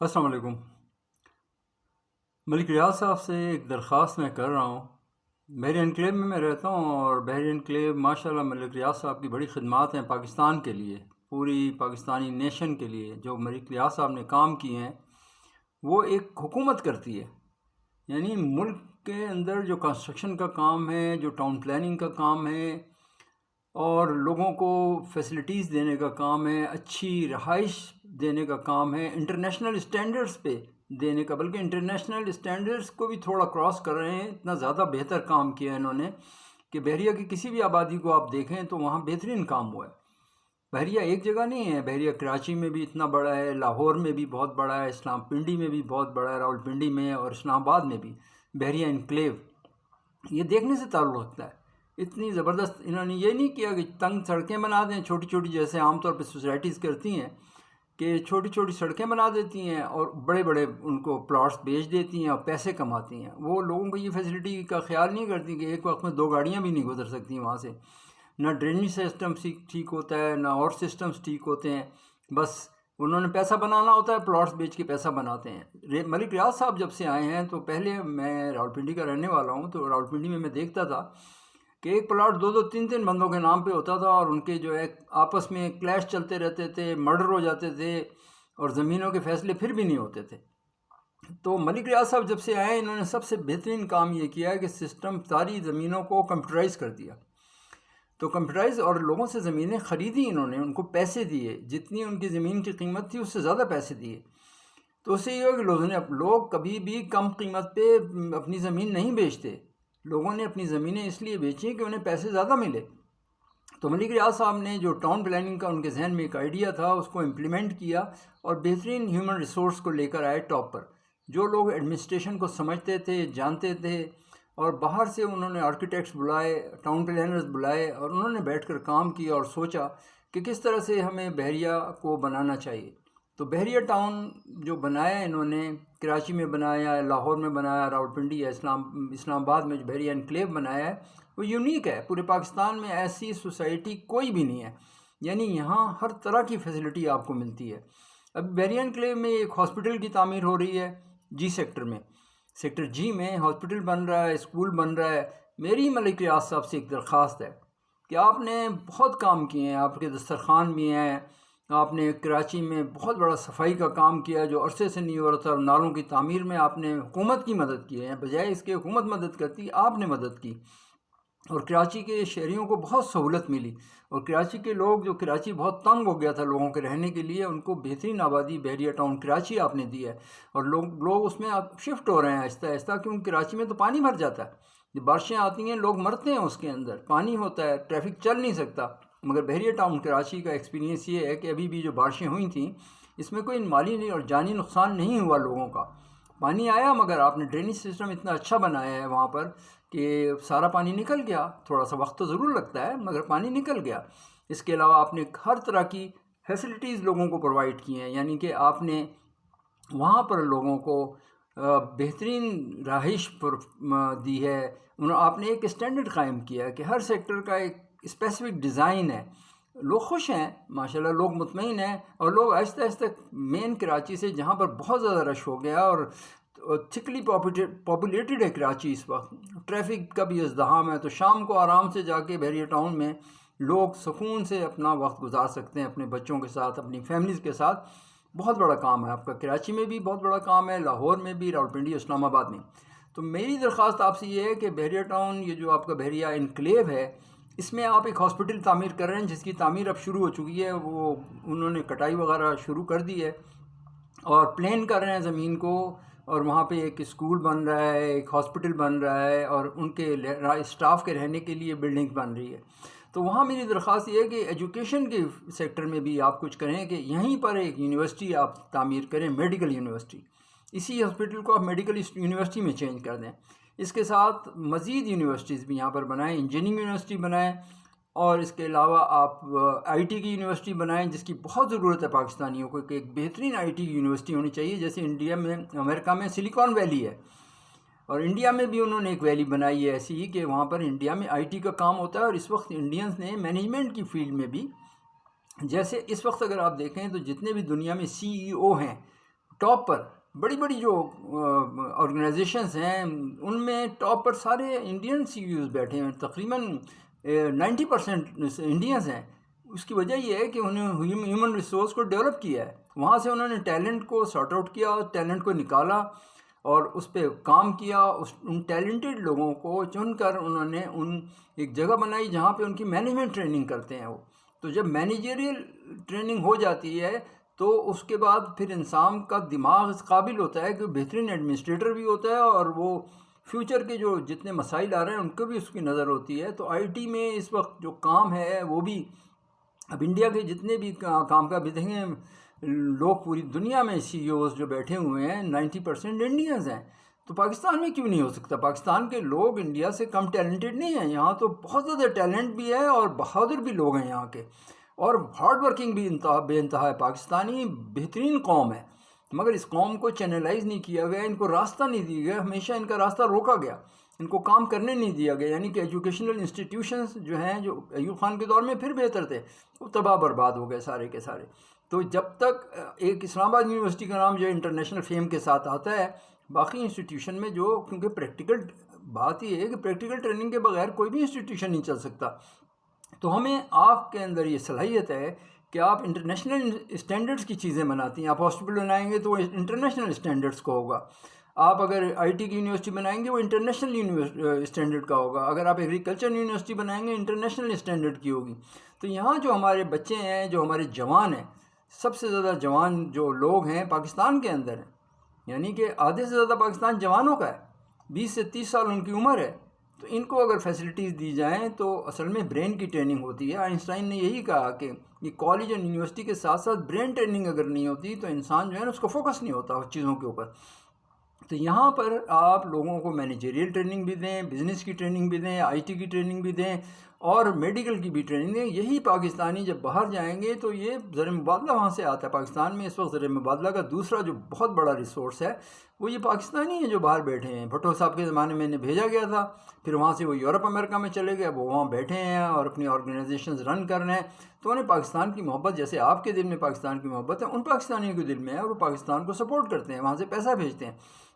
السلام علیکم۔ ملک ریاض صاحب سے ایک درخواست میں کر رہا ہوں۔ بحری انکلیو میں رہتا ہوں، اور بحری انکلیو ماشاءاللہ ملک ریاض صاحب کی بڑی خدمات ہیں پاکستان کے لیے، پوری پاکستانی نیشن کے لیے۔ جو ملک ریاض صاحب نے کام کیے ہیں وہ ایک حکومت کرتی ہے، یعنی ملک کے اندر جو کنسٹرکشن کا کام ہے، جو ٹاؤن پلاننگ کا کام ہے، اور لوگوں کو فیسلٹیز دینے کا کام ہے، اچھی رہائش دینے کا کام ہے، انٹرنیشنل اسٹینڈرڈز پہ دینے کا، بلکہ انٹرنیشنل اسٹینڈرڈز کو بھی تھوڑا کراس کر رہے ہیں۔ اتنا زیادہ بہتر کام کیا ہے انہوں نے کہ بحریہ کی کسی بھی آبادی کو آپ دیکھیں تو وہاں بہترین کام ہوا ہے۔ بحریہ ایک جگہ نہیں ہے، بحریہ کراچی میں بھی اتنا بڑا ہے، لاہور میں بھی بہت بڑا ہے، اسلام پنڈی میں بھی بہت بڑا ہے، راول پنڈی میں اور اسلام آباد میں بھی بحریہ انکلیو۔ یہ دیکھنے سے تعلق رکھتا ہے۔ اتنی زبردست انہوں نے یہ نہیں کیا کہ تنگ سڑکیں بنا دیں چھوٹی چھوٹی، جیسے عام طور پہ سوسائٹیز کرتی ہیں کہ چھوٹی چھوٹی سڑکیں بنا دیتی ہیں اور بڑے بڑے ان کو پلاٹس بیچ دیتی ہیں اور پیسے کماتی ہیں۔ وہ لوگوں کو یہ فیسلٹی کا خیال نہیں کرتی کہ ایک وقت میں 2 گاڑیاں بھی نہیں گزر سکتی وہاں سے، نہ ڈرینیج سسٹم ٹھیک ہوتا ہے، نہ اور سسٹمز ٹھیک ہوتے ہیں۔ بس انہوں نے پیسہ بنانا ہوتا ہے، پلاٹس بیچ کے پیسہ بناتے ہیں۔ ملک ریاض صاحب جب سے آئے ہیں تو پہلے میں راولپنڈی کا رہنے والا ہوں، تو راولپنڈی میں دیکھتا تھا کہ ایک پلاٹ 2 2 3 3 بندوں کے نام پہ ہوتا تھا، اور ان کے جو ہے آپس میں کلیش چلتے رہتے تھے، مرڈر ہو جاتے تھے، اور زمینوں کے فیصلے پھر بھی نہیں ہوتے تھے۔ تو ملک ریاض صاحب جب سے آئے انہوں نے سب سے بہترین کام یہ کیا ہے کہ سسٹم ساری زمینوں کو کمپیوٹرائز کر دیا۔ تو کمپیوٹرائز اور لوگوں سے زمینیں خریدی انہوں نے، ان کو پیسے دیے، جتنی ان کی زمین کی قیمت تھی اس سے زیادہ پیسے دیے۔ تو اس سے یہ ہو کہ لوگ کبھی بھی کم قیمت پہ اپنی زمین نہیں بیچتے، لوگوں نے اپنی زمینیں اس لیے بیچیں کہ انہیں پیسے زیادہ ملے۔ تو ملک ریاض صاحب نے جو ٹاؤن پلاننگ کا ان کے ذہن میں ایک آئیڈیا تھا اس کو امپلیمنٹ کیا، اور بہترین ہیومن ریسورس کو لے کر آئے ٹاپ پر، جو لوگ ایڈمنسٹریشن کو سمجھتے تھے، جانتے تھے، اور باہر سے انہوں نے آرکیٹیکٹس بلائے، ٹاؤن پلانرز بلائے، اور انہوں نے بیٹھ کر کام کیا اور سوچا کہ کس طرح سے ہمیں بحریہ کو بنانا چاہیے۔ تو بحریہ ٹاؤن جو بنایا انہوں نے، کراچی میں بنایا، لاہور میں بنایا، راولپنڈی یا اسلام آباد میں جو بحریہ انکلیو بنایا ہے وہ یونیک ہے۔ پورے پاکستان میں ایسی سوسائٹی کوئی بھی نہیں ہے، یعنی یہاں ہر طرح کی فیسلٹی آپ کو ملتی ہے۔ اب بحریہ انکلیو میں ایک ہاسپٹل کی تعمیر ہو رہی ہے، جی سیکٹر میں، سیکٹر جی میں ہاسپٹل بن رہا ہے، اسکول بن رہا ہے۔ میری ملک ریاض صاحب سے ایک درخواست ہے کہ آپ نے بہت کام کیے ہیں، آپ کے دسترخوان بھی ہیں، آپ نے کراچی میں بہت بڑا صفائی کا کام کیا جو عرصے سے نہیں ہو رہا تھا، اور نالوں کی تعمیر میں آپ نے حکومت کی مدد کی ہے، بجائے اس کے حکومت مدد کرتی آپ نے مدد کی، اور کراچی کے شہریوں کو بہت سہولت ملی۔ اور کراچی کے لوگ، جو کراچی بہت تنگ ہو گیا تھا لوگوں کے رہنے کے لیے، ان کو بہترین آبادی بحریہ ٹاؤن کراچی آپ نے دی ہے، اور لوگ اس میں اب شفٹ ہو رہے ہیں آہستہ آہستہ، کیونکہ کراچی میں تو پانی بھر جاتا ہے، جب بارشیں آتی ہیں لوگ مرتے ہیں، اس کے اندر پانی ہوتا ہے، ٹریفک چل نہیں سکتا۔ مگر بحریہ ٹاؤن کراچی کا ایکسپیرینس یہ ہے کہ ابھی بھی جو بارشیں ہوئی تھیں اس میں کوئی مالی اور جانی نقصان نہیں ہوا لوگوں کا۔ پانی آیا، مگر آپ نے ڈرینیج سسٹم اتنا اچھا بنایا ہے وہاں پر کہ سارا پانی نکل گیا، تھوڑا سا وقت تو ضرور لگتا ہے مگر پانی نکل گیا۔ اس کے علاوہ آپ نے ہر طرح کی فیسلٹیز لوگوں کو پرووائڈ کی ہیں، یعنی کہ آپ نے وہاں پر لوگوں کو بہترین رہائش دی ہے۔ آپ نے ایک اسٹینڈرڈ قائم کیا ہے کہ ہر سیکٹر کا ایک اسپیسیفک ڈیزائن ہے۔ لوگ خوش ہیں ماشاءاللہ، لوگ مطمئن ہیں، اور لوگ آہستہ آہستہ مین کراچی سے، جہاں پر بہت زیادہ رش ہو گیا اور تھکلی پاپولیٹڈ ہے کراچی اس وقت، ٹریفک کا بھی ازدحام ہے، تو شام کو آرام سے جا کے بحریہ ٹاؤن میں لوگ سکون سے اپنا وقت گزار سکتے ہیں، اپنے بچوں کے ساتھ، اپنی فیملیز کے ساتھ۔ بہت بڑا کام ہے آپ کا، کراچی میں بھی بہت بڑا کام ہے، لاہور میں بھی، راولپنڈی، اسلام آباد میں۔ تو میری درخواست آپ سے یہ ہے کہ بحریہ ٹاؤن، یہ جو آپ کا بحریہ انکلیو ہے، اس میں آپ ایک ہاسپٹل تعمیر کر رہے ہیں جس کی تعمیر اب شروع ہو چکی ہے، وہ انہوں نے کٹائی وغیرہ شروع کر دی ہے، اور پلین کر رہے ہیں زمین کو، اور وہاں پہ ایک اسکول بن رہا ہے، ایک ہاسپٹل بن رہا ہے، اور ان کے اسٹاف کے رہنے کے لیے بلڈنگ بن رہی ہے۔ تو وہاں میری درخواست یہ ہے کہ ایجوکیشن کے سیکٹر میں بھی آپ کچھ کریں، کہ یہیں پر ایک یونیورسٹی آپ تعمیر کریں، میڈیکل یونیورسٹی، اسی ہاسپٹل کو آپ میڈیکل یونیورسٹی میں چینج کر دیں۔ اس کے ساتھ مزید یونیورسٹیز بھی یہاں پر بنائیں، انجینئرنگ یونیورسٹی بنائیں، اور اس کے علاوہ آپ آئی ٹی کی یونیورسٹی بنائیں، جس کی بہت ضرورت ہے پاکستانیوں کو، کہ ایک بہترین آئی ٹی کی یونیورسٹی ہونی چاہیے، جیسے انڈیا میں، امریکہ میں سلیکان ویلی ہے، اور انڈیا میں بھی انہوں نے ایک ویلی بنائی ہے ایسی ہی، کہ وہاں پر انڈیا میں آئی ٹی کا کام ہوتا ہے، اور اس وقت انڈینز نے مینجمنٹ کی فیلڈ میں بھی، جیسے اس وقت اگر آپ دیکھیں تو جتنے بھی دنیا میں سی ای او ہیں، ٹاپ پر بڑی بڑی جو آرگنائزیشنز ہیں ان میں ٹاپ پر سارے انڈین سی ایوز بیٹھے ہیں، تقریباً 90% انڈینز ہیں۔ اس کی وجہ یہ ہے کہ انہوں نے ہیومن ریسورس کو ڈیولپ کیا ہے، وہاں سے انہوں نے ٹیلنٹ کو سارٹ آؤٹ کیا، ٹیلنٹ کو نکالا اور اس پہ کام کیا، ان ٹیلنٹڈ لوگوں کو چن کر انہوں نے ایک جگہ بنائی جہاں پہ ان کی مینجمنٹ ٹریننگ کرتے ہیں وہ۔ تو جب مینیجریل ٹریننگ ہو جاتی ہے تو اس کے بعد پھر انسان کا دماغ اس قابل ہوتا ہے کہ بہترین ایڈمنسٹریٹر بھی ہوتا ہے، اور وہ فیوچر کے جو جتنے مسائل آ رہے ہیں ان کو بھی اس کی نظر ہوتی ہے۔ تو آئی ٹی میں اس وقت جو کام ہے وہ بھی، اب انڈیا کے جتنے بھی کام کا بھی دیکھیں لوگ پوری دنیا میں سی اوز جو بیٹھے ہوئے ہیں 90% انڈینز ہیں، تو پاکستان میں کیوں نہیں ہو سکتا؟ پاکستان کے لوگ انڈیا سے کم ٹیلنٹڈ نہیں ہیں، یہاں تو بہت زیادہ ٹیلنٹ بھی ہے اور بہادر بھی لوگ ہیں یہاں کے، اور ہارڈ ورکنگ بھی بے انتہا ہے۔ پاکستانی بہترین قوم ہے، مگر اس قوم کو چینلائز نہیں کیا گیا، ان کو راستہ نہیں دیا گیا، ہمیشہ ان کا راستہ روکا گیا، ان کو کام کرنے نہیں دیا گیا۔ یعنی کہ ایجوکیشنل انسٹیٹیوشنز جو ہیں، جو ایوب خان کے دور میں پھر بہتر تھے، وہ تباہ برباد ہو گئے سارے کے سارے۔ تو جب تک ایک اسلام آباد یونیورسٹی کا نام جو انٹرنیشنل فیم کے ساتھ آتا ہے، باقی انسٹیٹیوشن میں جو، کیونکہ پریکٹیکل بات یہ ہے کہ پریکٹیکل ٹریننگ کے بغیر کوئی بھی انسٹیٹیوشن نہیں چل سکتا، تو ہمیں آپ کے اندر یہ صلاحیت ہے کہ آپ انٹرنیشنل اسٹینڈرڈس کی چیزیں بناتی ہیں۔ آپ ہاسپٹل بنائیں گے تو وہ انٹرنیشنل اسٹینڈرڈس کا ہوگا، آپ اگر آئی ٹی کی یونیورسٹی بنائیں گے وہ انٹرنیشنل اسٹینڈرڈ کا ہوگا، اگر آپ ایگریکلچر یونیورسٹی بنائیں گے انٹرنیشنل اسٹینڈرڈ کی ہوگی۔ تو یہاں جو ہمارے بچے ہیں، جو ہمارے جوان ہیں، سب سے زیادہ جوان جو لوگ ہیں پاکستان کے اندر ہیں، یعنی کہ آدھے سے زیادہ پاکستان جوانوں کا ہے، 20 سے 30 سال ان کی عمر ہے۔ تو ان کو اگر فیسلٹیز دی جائیں تو اصل میں برین کی ٹریننگ ہوتی ہے۔ آئنسٹائن نے یہی کہا کہ یہ کالج اور یونیورسٹی کے ساتھ ساتھ برین ٹریننگ اگر نہیں ہوتی تو انسان جو ہے نا اس کو فوکس نہیں ہوتا اس چیزوں کے اوپر۔ تو یہاں پر آپ لوگوں کو مینیجریل ٹریننگ بھی دیں، بزنس کی ٹریننگ بھی دیں، آئی ٹی کی ٹریننگ بھی دیں اور میڈیکل کی بھی ٹریننگ دیں۔ یہی پاکستانی جب باہر جائیں گے تو یہ زر مبادلہ وہاں سے آتا ہے۔ پاکستان میں اس وقت زر مبادلہ کا دوسرا جو بہت بڑا ریسورس ہے وہ یہ پاکستانی ہیں جو باہر بیٹھے ہیں۔ بھٹو صاحب کے زمانے میں انہیں بھیجا گیا تھا، پھر وہاں سے وہ یورپ امریکہ میں چلے گئے، وہ وہاں بیٹھے ہیں اور اپنی آرگنائزیشنز رن کر رہے ہیں۔ تو انہیں پاکستان کی محبت، جیسے آپ کے دل میں پاکستان کی محبت ہے، ان پاکستانیوں کے دل میں ہے، اور وہ پاکستان کو سپورٹ کرتے ہیں، وہاں سے پیسہ بھیجتے ہیں۔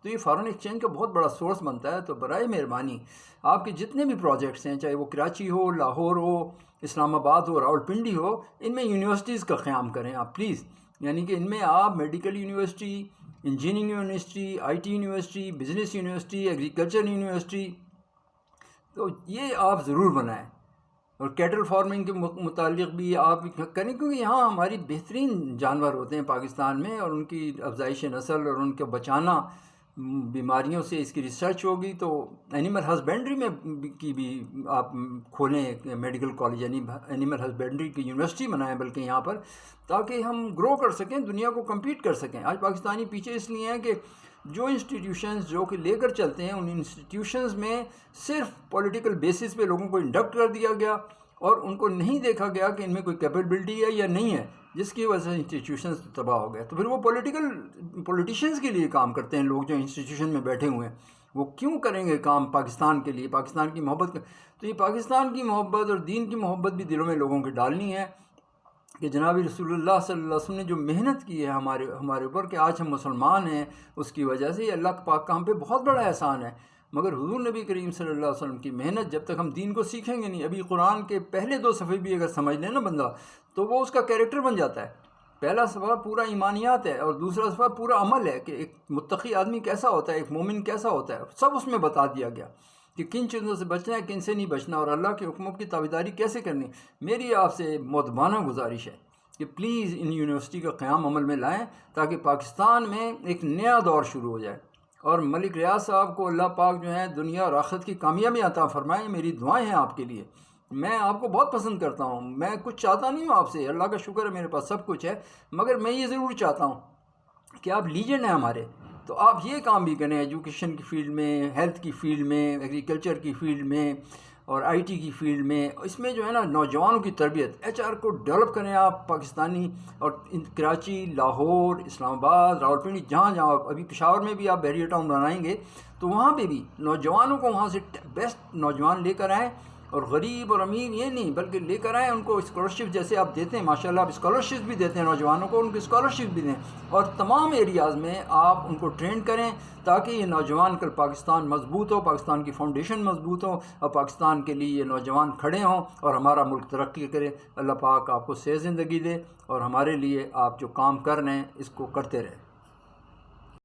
تو یہ فارن ایکسچینج کا بہت بڑا سورس بنتا ہے۔ تو برائے مہربانی آپ کے جتنے بھی پروجیکٹس ہیں، چاہے وہ کراچی ہو، لاہور ہو، اسلام آباد ہو، راولپنڈی ہو، ان میں یونیورسٹیز کا قیام کریں آپ پلیز۔ یعنی کہ ان میں آپ medical university, engineering university, I T university, business university, agriculture university, تو یہ آپ ضرور بنائیں۔ اور کیٹل فارمنگ کے متعلق بھی آپ کریں، کیونکہ یہاں ہماری بہترین جانور ہوتے ہیں پاکستان میں، اور ان کی افزائش نسل اور ان کو بچانا بیماریوں سے، اس کی ریسرچ ہوگی۔ تو اینیمل ہسبینڈری میں کی بھی آپ کھولیں ایک میڈیکل کالج، یعنی اینیمل ہسبینڈری کی یونیورسٹی بنائیں بلکہ یہاں پر، تاکہ ہم گرو کر سکیں، دنیا کو کمپیٹ کر سکیں۔ آج پاکستانی پیچھے اس لیے ہیں کہ جو انسٹیٹیوشنز جو کہ لے کر چلتے ہیں، ان انسٹیٹیوشنز میں صرف پولیٹیکل بیسس پہ لوگوں کو انڈکٹ کر دیا گیا، اور ان کو نہیں دیکھا گیا کہ ان میں کوئی کیپیبلٹی ہے یا نہیں ہے، جس کی وجہ سے انسٹیٹیوشنز تباہ ہو گئے۔ تو پھر وہ پولیٹیشنز کے لیے کام کرتے ہیں لوگ جو انسٹیٹیوشن میں بیٹھے ہوئے ہیں، وہ کیوں کریں گے کام پاکستان کے لیے، پاکستان کی محبت تو یہ پاکستان کی محبت اور دین کی محبت بھی دلوں میں لوگوں کے ڈالنی ہے، کہ جناب رسول اللہ صلی اللہ علیہ وسلم نے جو محنت کی ہے ہمارے اوپر کہ آج ہم مسلمان ہیں، اس کی وجہ سے یہ اللہ پاک کا ہم پہ بہت بڑا احسان ہے۔ مگر حضور نبی کریم صلی اللہ علیہ وسلم کی محنت، جب تک ہم دین کو سیکھیں گے نہیں، ابھی قرآن کے پہلے 2 صفحے بھی اگر سمجھ لیں نا بندہ، تو وہ اس کا کیریکٹر بن جاتا ہے۔ پہلا صفحہ پورا ایمانیات ہے اور دوسرا صفحہ پورا عمل ہے، کہ ایک متقی آدمی کیسا ہوتا ہے، ایک مومن کیسا ہوتا ہے، سب اس میں بتا دیا گیا کہ کن چیزوں سے بچنا ہے، کن سے نہیں بچنا، اور اللہ کے حکموں کی تابعداری کیسے کرنی۔ میری آپ سے مؤدبانہ گزارش ہے کہ پلیز ان یونیورسٹی کا قیام عمل میں لائیں، تاکہ پاکستان میں ایک نیا دور شروع ہو جائے، اور ملک ریاض صاحب کو اللہ پاک جو ہے دنیا اور آخرت کی کامیابی عطا فرمائے۔ میری دعائیں ہیں آپ کے لیے، میں آپ کو بہت پسند کرتا ہوں، میں کچھ چاہتا نہیں ہوں آپ سے، اللہ کا شکر ہے میرے پاس سب کچھ ہے، مگر میں یہ ضرور چاہتا ہوں کہ آپ لیجنڈ ہیں ہمارے، تو آپ یہ کام بھی کریں، ایجوکیشن کی فیلڈ میں، ہیلتھ کی فیلڈ میں، ایگریکلچر کی فیلڈ میں اور آئی ٹی کی فیلڈ میں۔ اس میں جو ہے نا نوجوانوں کی تربیت، ایچ آر کو ڈیولپ کریں آپ پاکستانی، اور کراچی، لاہور، اسلام آباد، راولپنڈی، جہاں جہاں، ابھی پشاور میں بھی آپ بیریئر ٹاؤن بنائیں گے تو وہاں پہ بھی نوجوانوں کو وہاں سے بیسٹ نوجوان لے کر آئیں، اور غریب اور امیر یہ نہیں بلکہ لے کر آئیں ان کو اسکالرشپ جیسے آپ دیتے ہیں ماشاءاللہ آپ اسکالرشپ بھی دیتے ہیں نوجوانوں کو ان کی اسکالرشپ بھی دیں اور تمام ایریاز میں آپ ان کو ٹرین کریں تاکہ یہ نوجوان کل پاکستان مضبوط ہو پاکستان کی فاؤنڈیشن مضبوط ہو اور پاکستان کے لیے یہ نوجوان کھڑے ہوں اور ہمارا ملک ترقی کرے۔ اللہ پاک آپ کو صحت زندگی دے اور ہمارے لیے آپ جو کام کر رہے ہیں اس کو کرتے رہیں۔